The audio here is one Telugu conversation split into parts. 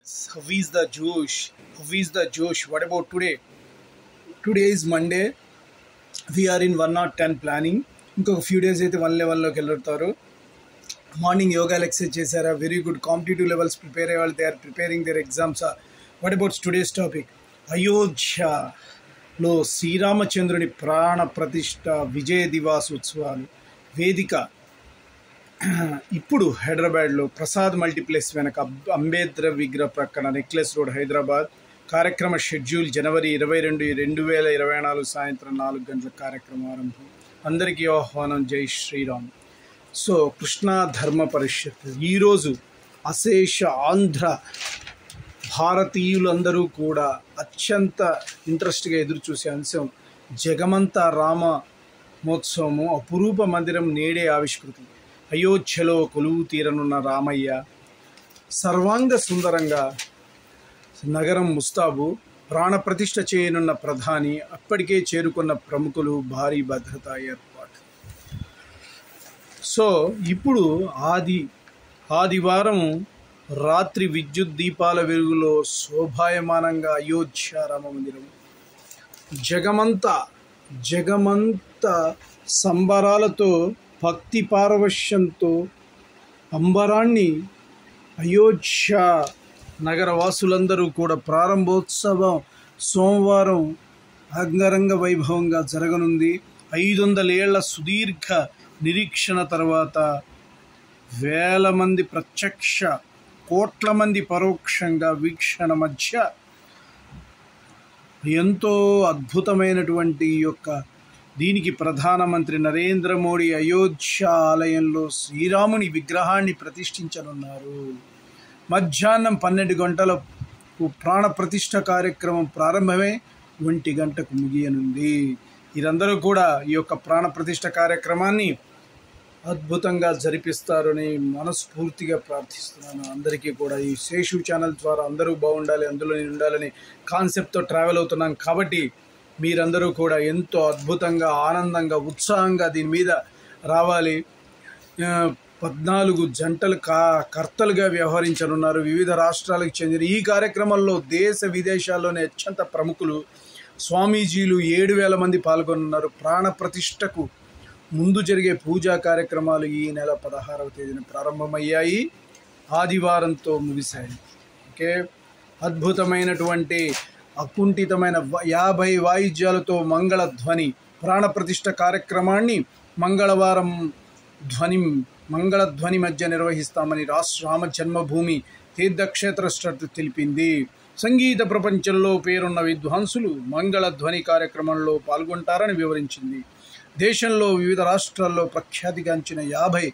How is the Josh? How is the Josh? What about today? Today is Monday. We are in 1 or 10 planning. ఇంకొక ఫ్యూ డేస్ అయితే 1 లెవెల్లోకి వెళ్తారు. మార్నింగ్ యోగా ఎక్సర్సైజ్ చేశారా? Very good. Competitive levels prepare అయ్యే వాళ్ళు they are preparing their exams. What about today's topic? అయోధ్యలో శ్రీరామచంద్రుని ప్రాణ ప్రతిష్ఠ విజయ దివాస్ ఉత్సవాలు వేదిక ఇప్పుడు హైదరాబాద్లో ప్రసాద్ మల్టీప్లెక్స్ వెనక అంబేద్కర్ విగ్రహ ప్రక్కన నెక్లెస్ రోడ్ హైదరాబాద్. కార్యక్రమ షెడ్యూల్ జనవరి 22, 2024 సాయంత్రం 4 గంటల కార్యక్రమం ఆరంభం. అందరికీ ఆహ్వానం. జై శ్రీరామ్. సో కృష్ణా ధర్మ పరిషత్ ఈరోజు అశేష ఆంధ్ర భారతీయులందరూ కూడా అత్యంత ఇంట్రెస్ట్గా ఎదురుచూసే అంశం జగమంత రామ మహోత్సవము అపురూప మందిరం నేడే ఆవిష్కృతం. అయోధ్యలో కొలువు తీరనున్న రామయ్య సర్వాంగ సుందరంగా నగరం ముస్తాబు. ప్రాణప్రతిష్ఠ చేయనున్న ప్రధాని, అప్పటికే చేరుకున్న ప్రముఖులు, భారీ భద్రతా ఏర్పాటు. సో ఇప్పుడు ఆదివారం రాత్రి విద్యుత్ దీపాల వెలుగులో శోభాయమానంగా అయోధ్య రామ మందిరం జగమంత సంబరాలతో భక్తి పారవశ్యంతో అంబరాన్ని అయోధ్య నగరవాసులందరూ కూడా ప్రారంభోత్సవం సోమవారం అంగరంగ వైభవంగా జరగనుంది. 500 ఏళ్ల సుదీర్ఘ నిరీక్షణ తర్వాత వేల మంది ప్రత్యక్ష, కోట్ల మంది పరోక్షంగా వీక్షణ మధ్య ఎంతో అద్భుతమైనటువంటి దీనికి ప్రధానమంత్రి నరేంద్ర మోడీ అయోధ్య ఆలయంలో శ్రీరాముని విగ్రహాన్ని ప్రతిష్ఠించనున్నారు. మధ్యాహ్నం 12 గంటలకు ప్రాణ ప్రతిష్ఠ కార్యక్రమం ప్రారంభమై 1 గంటకు ముగియనుంది. వీరందరూ కూడా ఈ ప్రాణ ప్రతిష్ఠ కార్యక్రమాన్ని అద్భుతంగా జరిపిస్తారని మనస్ఫూర్తిగా ప్రార్థిస్తున్నాను. అందరికీ కూడా ఈ శేషు ఛానల్ ద్వారా అందరూ బాగుండాలి, అందులో ఉండాలని కాన్సెప్ట్తో ట్రావెల్ అవుతున్నాం కాబట్టి మీరందరూ కూడా ఎంతో అద్భుతంగా, ఆనందంగా, ఉత్సాహంగా దీని మీద రావాలి. 14 జంటలు కర్తలుగా వ్యవహరించనున్నారు. వివిధ రాష్ట్రాలకు చెందిన ఈ కార్యక్రమంలో దేశ విదేశాల్లోని అత్యంత ప్రముఖులు, స్వామీజీలు 7,000 మంది పాల్గొనున్నారు. ప్రాణ ప్రతిష్టకు ముందు జరిగే పూజా కార్యక్రమాలు ఈ నెల 16వ తేదీన ప్రారంభమయ్యాయి, ఆదివారంతో ముగిశాయి. ఓకే, అద్భుతమైనటువంటి అకుంఠితమైన 50 వాయిద్యాలతో మంగళధ్వని ప్రాణప్రతిష్ఠ కార్యక్రమాన్ని మంగళధ్వని మధ్య నిర్వహిస్తామని రామ జన్మభూమి తీర్థక్షేత్ర ట్రస్ట్ తెలిపింది. సంగీత ప్రపంచంలో పేరున్న విద్వాంసులు మంగళధ్వని కార్యక్రమంలో పాల్గొంటారని వివరించింది. దేశంలో వివిధ రాష్ట్రాల్లో ప్రఖ్యాతిగాంచిన 50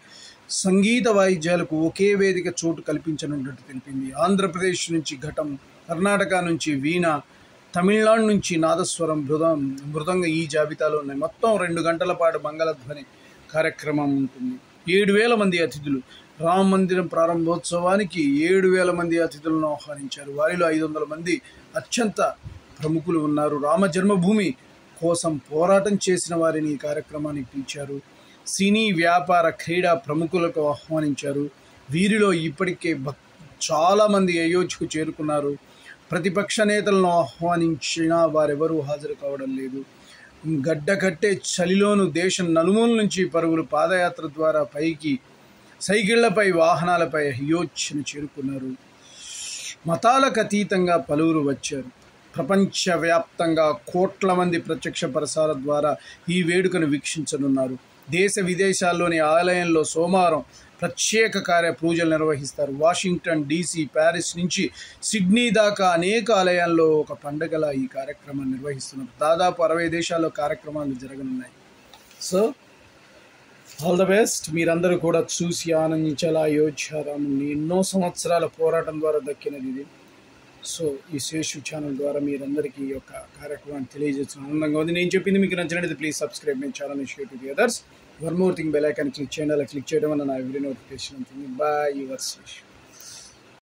సంగీత వాయిద్యాలకు ఒకే వేదిక చోటు కల్పించనున్నట్టు తెలిపింది. ఆంధ్రప్రదేశ్ నుంచి ఘటం, కర్ణాటక నుంచి వీణ, తమిళనాడు నుంచి నాదస్వరం, మృదంగ ఈ జాబితాలో ఉన్నాయి. మొత్తం 2 గంటల పాటు మంగళధ్వని కార్యక్రమం ఉంటుంది. 7,000 మంది అతిథులు. రామ మందిరం ప్రారంభోత్సవానికి 7,000 మంది అతిథులను ఆహ్వానించారు. వారిలో 500 మంది అత్యంత ప్రముఖులు ఉన్నారు. రామ జన్మభూమి కోసం పోరాటం చేసిన వారిని ఈ కార్యక్రమానికి పిలిచారు. సినీ, వ్యాపార, క్రీడా ప్రముఖులకు ఆహ్వానించారు. వీరిలో ఇప్పటికే చాలామంది అయోధ్యకు చేరుకున్నారు. ప్రతిపక్ష నేతలను ఆహ్వానించినా వారెవరూ హాజరు కావడం లేదు. గడ్డకట్టే చలిలోనూ దేశం నలుమూల నుంచి పరుగులు, పాదయాత్ర ద్వారా పైకి, సైకిళ్లపై, వాహనాలపై అయోధ్యను చేరుకున్నారు. మతాలకు అతీతంగా పలువురు వచ్చారు. ప్రపంచవ్యాప్తంగా కోట్ల మంది ప్రత్యక్ష ప్రసార ద్వారా ఈ వేడుకను వీక్షించనున్నారు. దేశ విదేశాల్లోని ఆలయంలో సోమవారం ప్రత్యేక పూజలు నిర్వహిస్తారు. వాషింగ్టన్ DC, ప్యారిస్ నుంచి సిడ్నీ దాకా అనేక ఆలయాల్లో ఒక పండగలా ఈ కార్యక్రమాన్ని నిర్వహిస్తున్నారు. దాదాపు 60 దేశాల్లో కార్యక్రమాలు జరగనున్నాయి. So all the best. మీరందరూ కూడా చూసి ఆనందించాలా. అయోధ్య రాముని ఎన్నో సంవత్సరాల పోరాటం ద్వారా దక్కినది ఇది. సో ఈ శేషు ఛానల్ ద్వారా మీరందరికీ ఈ కార్యక్రమాన్ని తెలియజేసిన ఆనందంగా ఉంది. నేను చెప్పింది మీకు నచ్చినట్లయితే please subscribe my channel and share to the others. One more thing, bell icon click చేయండి. అలా క్లిక్ చేయడం వల్ల నా ఎవ్రీ నోటిఫికేషన్ ఉంటుంది. Bye, your Seshu.